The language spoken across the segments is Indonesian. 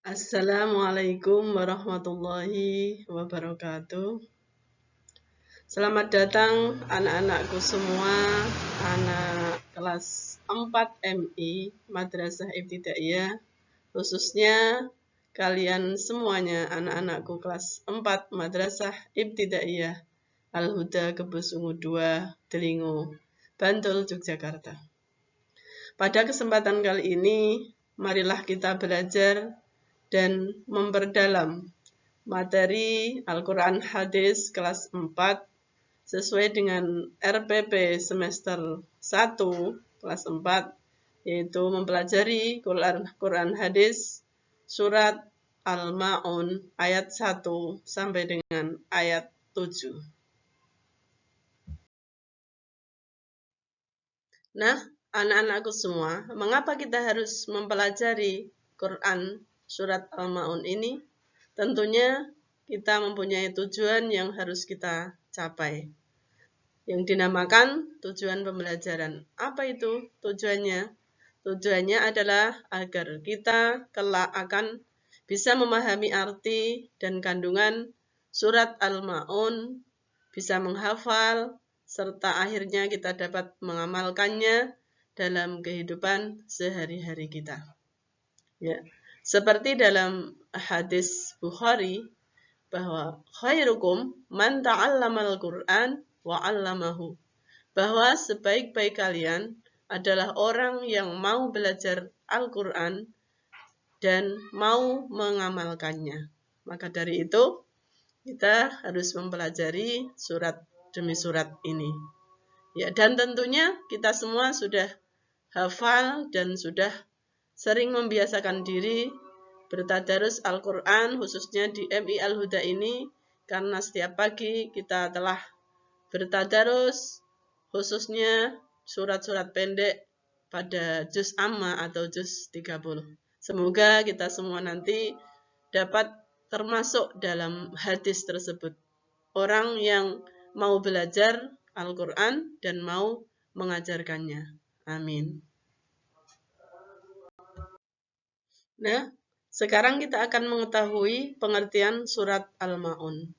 Assalamualaikum warahmatullahi wabarakatuh. Selamat datang anak-anakku semua, anak kelas 4 MI Madrasah Ibtidaiyah, khususnya kalian semuanya anak-anakku kelas 4 Madrasah Ibtidaiyah Al-Huda Kebusungu 2, Delingo, Bantul, Yogyakarta. Pada kesempatan kali ini, marilah kita belajar dan memperdalam materi Al-Quran Hadis kelas 4 sesuai dengan RPP semester 1 kelas 4, yaitu mempelajari Quran Hadis surat Al-Ma'un ayat 1 sampai dengan ayat 7. Nah, anak-anakku semua, mengapa kita harus mempelajari Quran surat Al-Ma'un ini? Tentunya kita mempunyai tujuan yang harus kita capai, yang dinamakan tujuan pembelajaran. Apa itu tujuannya? Tujuannya adalah agar kita kelak akan bisa memahami arti dan kandungan surat Al-Ma'un, bisa menghafal, serta akhirnya kita dapat mengamalkannya dalam kehidupan sehari-hari kita. Ya, seperti dalam hadis Bukhari bahwa khairukum man ta'allamal Qur'an wa 'allamahu, bahwa sebaik-baik kalian adalah orang yang mau belajar Al-Qur'an dan mau mengamalkannya. Maka dari itu kita harus mempelajari surat demi surat ini. Ya, dan tentunya kita semua sudah hafal dan sudah sering membiasakan diri bertadarus Al-Quran, khususnya di MI Al-Huda ini, karena setiap pagi kita telah bertadarus, khususnya surat-surat pendek pada juz amma atau juz 30. Semoga kita semua nanti dapat termasuk dalam hadis tersebut. Orang yang mau belajar Al-Quran dan mau mengajarkannya. Amin. Nah, sekarang kita akan mengetahui pengertian surat Al-Ma'un.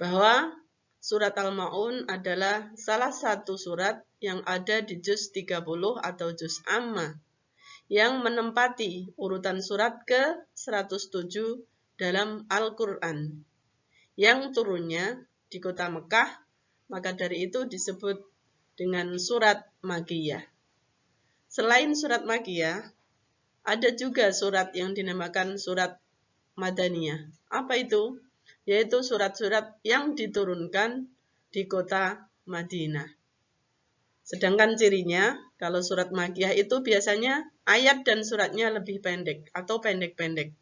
Bahwa surat Al-Ma'un adalah salah satu surat yang ada di juz 30 atau juz amma, yang menempati urutan surat ke-107 dalam Al-Quran, yang turunnya di kota Mekah, maka dari itu disebut dengan surat Makkiyah. Selain surat Makkiyah, ada juga surat yang dinamakan surat Madaniyah. Apa itu? Yaitu surat-surat yang diturunkan di kota Madinah. Sedangkan cirinya, kalau surat Makkiyah itu biasanya ayat dan suratnya lebih pendek atau pendek-pendek.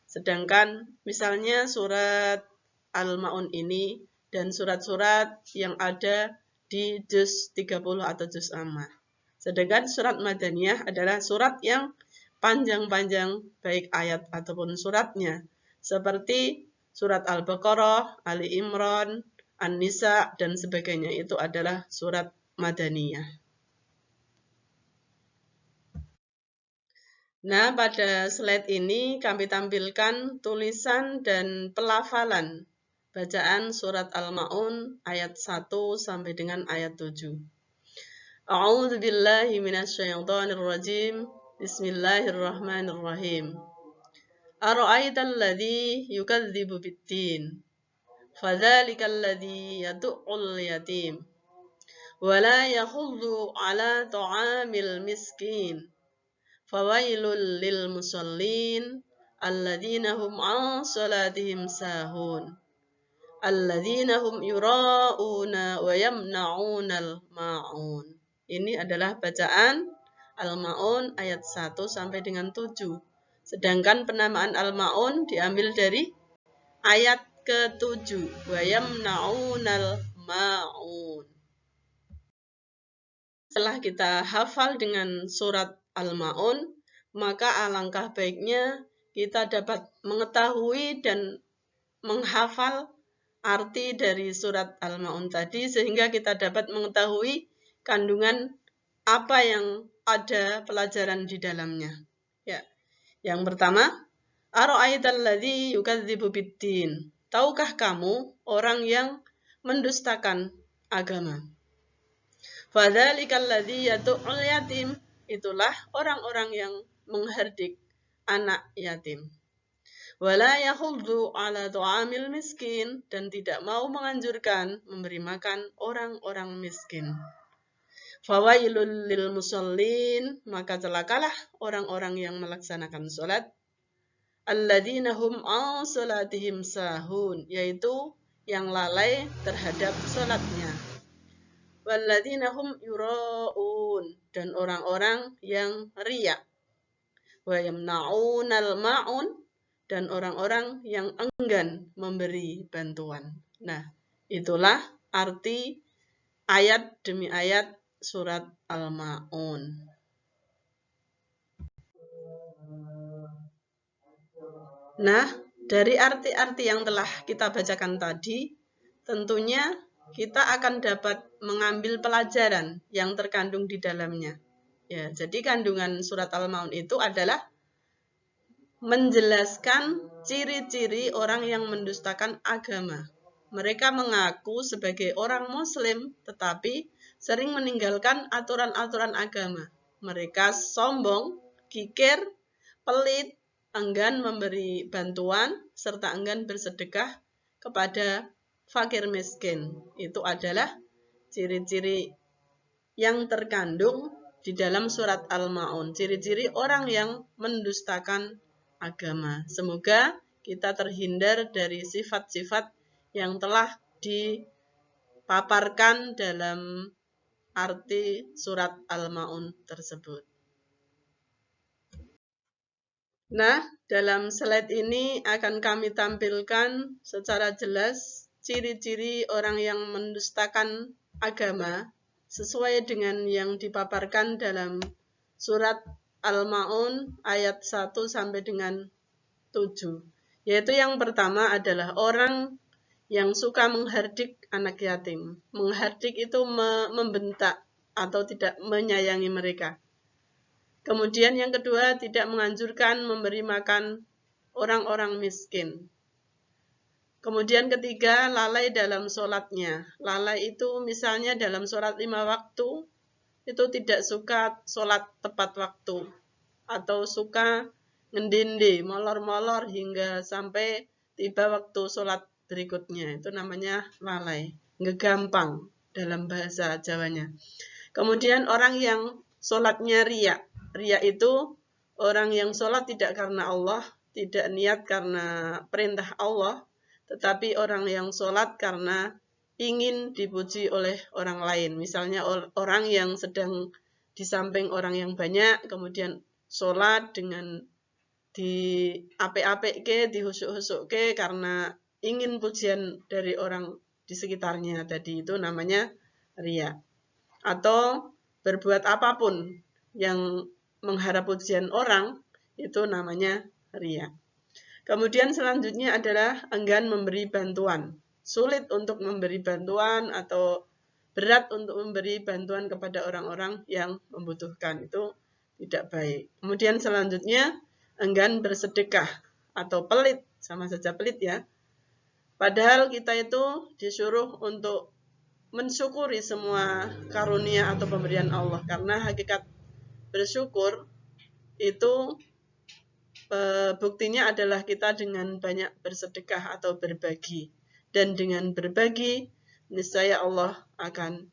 Sedangkan misalnya surat Al-Ma'un ini dan surat-surat yang ada di juz 30 atau juz amma. Sedangkan surat Madaniyah adalah surat yang panjang-panjang baik ayat ataupun suratnya, seperti surat Al-Baqarah, Ali Imran, An-Nisa, dan sebagainya. Itu adalah surat Madaniyah. Nah, pada slide ini kami tampilkan tulisan dan pelafalan bacaan surat Al-Ma'un ayat 1 sampai dengan ayat 7. A'udzu billahi minasyaitonir rajim. Bismillahirrahmanirrahim. Ara'aital ladzi yukadzibu biddin, fadzalikal ladzi yad'ul yatim wa la yahuddu 'ala ta'amil miskin, fawailul lil musallin alladzina hum 'an salatihim sahun, alladzina hum yura'una wa yamna'unal ma'un. Ini adalah bacaan Al-Ma'un ayat 1 sampai dengan 7. Sedangkan penamaan Al-Ma'un diambil dari ayat ke-7. Wa yamna'unal ma'un. Setelah kita hafal dengan surat Al-Ma'un, maka alangkah baiknya kita dapat mengetahui dan menghafal arti dari surat Al-Ma'un tadi, sehingga kita dapat mengetahui kandungan apa yang ada pelajaran di dalamnya. Ya. Yang pertama, Ara'aital ladzi yukadzibu biddin. Tahukah kamu orang yang mendustakan agama? Fadzalikal ladzi yad'ul yatim. Itulah orang-orang yang menghardik anak yatim. Wala yahuddu ala tu'amil miskin, dan tidak mau menganjurkan memberi makan orang-orang miskin. Fawailul lil musallin, maka celakalah orang-orang yang melaksanakan salat. Alladzina hum an salatihim sahun, yaitu yang lalai terhadap salatnya. Walladzina hum yura'un, dan orang-orang yang riya. Wa yamna'unal ma'un, dan orang-orang yang enggan memberi bantuan. Nah, itulah arti ayat demi ayat surat Al-Ma'un. Nah, dari arti-arti yang telah kita bacakan tadi, tentunya kita akan dapat mengambil pelajaran yang terkandung di dalamnya. Ya, jadi kandungan surat Al-Ma'un itu adalah menjelaskan ciri-ciri orang yang mendustakan agama. Mereka mengaku sebagai orang Muslim, tetapi sering meninggalkan aturan-aturan agama. Mereka sombong, kikir, pelit, enggan memberi bantuan, serta enggan bersedekah kepada fakir miskin. Itu adalah ciri-ciri yang terkandung di dalam surat Al-Ma'un. Ciri-ciri orang yang mendustakan agama. Semoga kita terhindar dari sifat-sifat yang telah dipaparkan dalam arti surat Al-Ma'un tersebut. Nah, dalam slide ini akan kami tampilkan secara jelas ciri-ciri orang yang mendustakan agama sesuai dengan yang dipaparkan dalam surat Al-Ma'un ayat 1 sampai dengan 7. Yaitu yang pertama adalah orang yang suka menghardik anak yatim. Menghardik itu membentak atau tidak menyayangi mereka. Kemudian yang kedua, tidak menganjurkan memberi makan orang-orang miskin. Kemudian ketiga, lalai dalam sholatnya. Lalai itu misalnya dalam sholat 5 waktu, itu tidak suka sholat tepat waktu. Atau suka ngendinde, molor-molor hingga sampai tiba waktu sholat berikutnya. Itu namanya lalai. Ngegampang dalam bahasa Jawanya. Kemudian orang yang sholatnya riya. Riya itu orang yang sholat tidak karena Allah, tidak niat karena perintah Allah, tetapi orang yang sholat karena ingin dipuji oleh orang lain. Misalnya orang yang sedang di samping orang yang banyak, kemudian sholat dengan di apik-apik dihusuk-husuk karena ingin pujian dari orang di sekitarnya. Tadi itu namanya riya. Atau berbuat apapun yang mengharap pujian orang, itu namanya riya. Kemudian selanjutnya adalah enggan memberi bantuan. Sulit untuk memberi bantuan atau berat untuk memberi bantuan kepada orang-orang yang membutuhkan. Itu tidak baik. Kemudian selanjutnya enggan bersedekah atau pelit, sama saja pelit ya. Padahal kita itu disuruh untuk mensyukuri semua karunia atau pemberian Allah, karena hakikat bersyukur itu buktinya adalah kita dengan banyak bersedekah atau berbagi, dan dengan berbagi niscaya Allah akan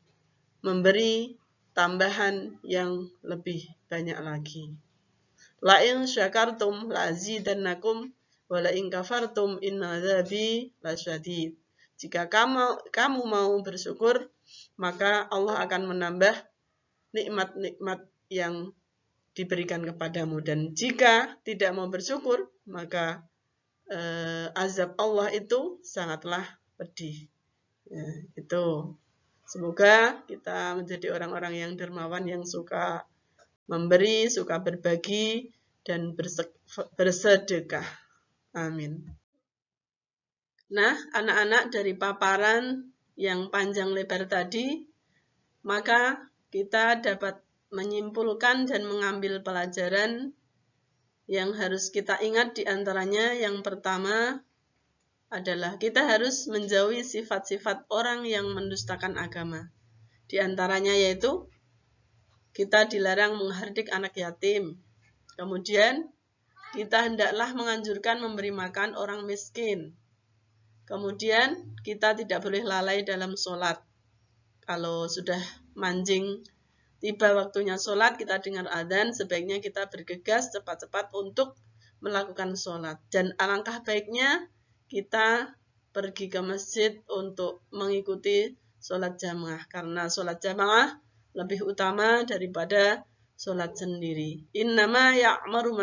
memberi tambahan yang lebih banyak lagi. La in syakartum la azidannakum wa la in kafartum inna adzabi lasyadid. Jika kamu mau bersyukur, maka Allah akan menambah nikmat-nikmat yang diberikan kepadamu. Dan jika tidak mau bersyukur, maka azab Allah itu sangatlah pedih. Ya, itu. Semoga kita menjadi orang-orang yang dermawan, yang suka memberi, suka berbagi, dan bersedekah. Amin. Nah, anak-anak, dari paparan yang panjang lebar tadi, maka kita dapat menyimpulkan dan mengambil pelajaran yang harus kita ingat diantaranya yang pertama adalah kita harus menjauhi sifat-sifat orang yang mendustakan agama. Di antaranya yaitu kita dilarang menghardik anak yatim. Kemudian kita hendaklah menganjurkan memberi makan orang miskin. Kemudian kita tidak boleh lalai dalam sholat. Kalau sudah mancing, tiba waktunya sholat, kita dengar adzan, sebaiknya kita bergegas cepat-cepat untuk melakukan sholat. Dan alangkah baiknya kita pergi ke masjid untuk mengikuti sholat jamaah. Karena sholat jamaah lebih utama daripada sholat sendiri. Innama ya'muru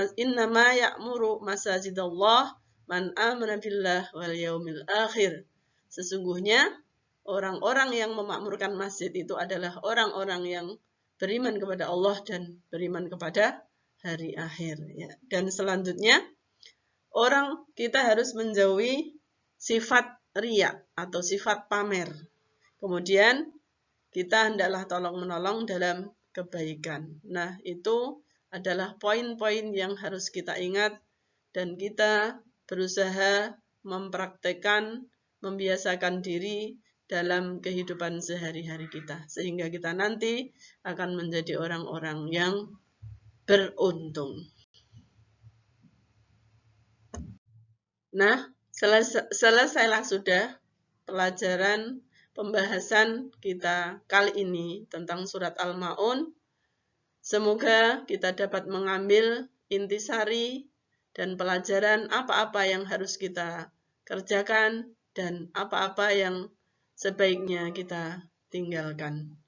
masajidallah man amana billah wal yaumil akhir. Sesungguhnya orang-orang yang memakmurkan masjid itu adalah orang-orang yang beriman kepada Allah dan beriman kepada hari akhir. Ya. Dan selanjutnya, kita harus menjauhi sifat riya atau sifat pamer. Kemudian kita hendaklah tolong-menolong dalam kebaikan. Nah, itu adalah poin-poin yang harus kita ingat dan kita berusaha mempraktekkan, membiasakan diri dalam kehidupan sehari-hari kita. Sehingga kita nanti akan menjadi orang-orang yang beruntung. Nah, selesailah sudah pelajaran pembahasan kita kali ini tentang surat Al-Ma'un. Semoga kita dapat mengambil intisari dan pelajaran apa-apa yang harus kita kerjakan dan apa-apa yang sebaiknya kita tinggalkan.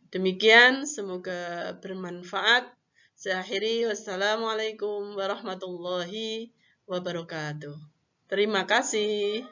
Demikian, semoga bermanfaat. Saya akhiri, wassalamualaikum warahmatullahi wabarakatuh. Terima kasih.